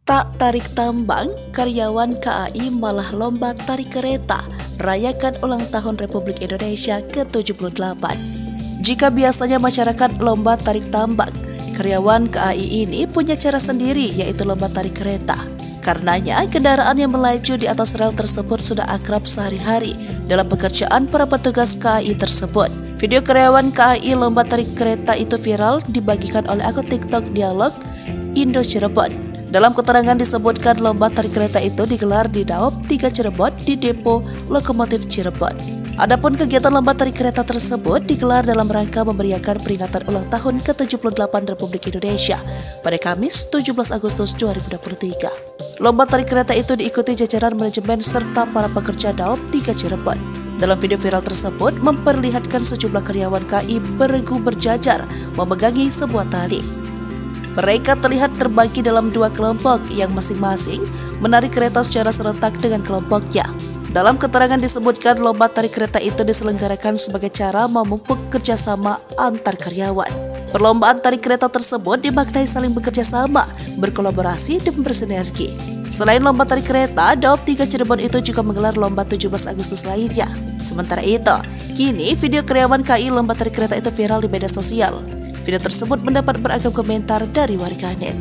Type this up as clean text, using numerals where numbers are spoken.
Tak tarik tambang, karyawan KAI malah lomba tarik kereta, rayakan ulang tahun Republik Indonesia ke-78. Jika biasanya masyarakat lomba tarik tambang, karyawan KAI ini punya cara sendiri, yaitu lomba tarik kereta. Karenanya, kendaraan yang melaju di atas rel tersebut sudah akrab sehari-hari dalam pekerjaan para petugas KAI tersebut. Video karyawan KAI lomba tarik kereta itu viral dibagikan oleh akun TikTok Dialog Indo Cirebon. Dalam keterangan disebutkan lomba tarik kereta itu digelar di Daop 3 Cirebon di Depo Lokomotif Cirebon. Adapun kegiatan lomba tarik kereta tersebut digelar dalam rangka memeriahkan peringatan ulang tahun ke-78 Republik Indonesia pada Kamis 17 Agustus 2023. Lomba tarik kereta itu diikuti jajaran manajemen serta para pekerja Daop 3 Cirebon. Dalam video viral tersebut memperlihatkan sejumlah karyawan KAI beregu berjajar memegangi sebuah tali. Mereka terlihat terbagi dalam dua kelompok yang masing-masing menarik kereta secara serentak dengan kelompoknya. Dalam keterangan disebutkan lomba tarik kereta itu diselenggarakan sebagai cara memupuk kerjasama antar karyawan. Perlombaan tarik kereta tersebut dimaknai saling bekerja sama, berkolaborasi, dan bersinergi. Selain lomba tarik kereta, Daop 3 Cirebon itu juga menggelar lomba 17 Agustus lainnya. Sementara itu, kini video karyawan KAI lomba tarik kereta itu viral di media sosial. Video tersebut mendapat beragam komentar dari warganet.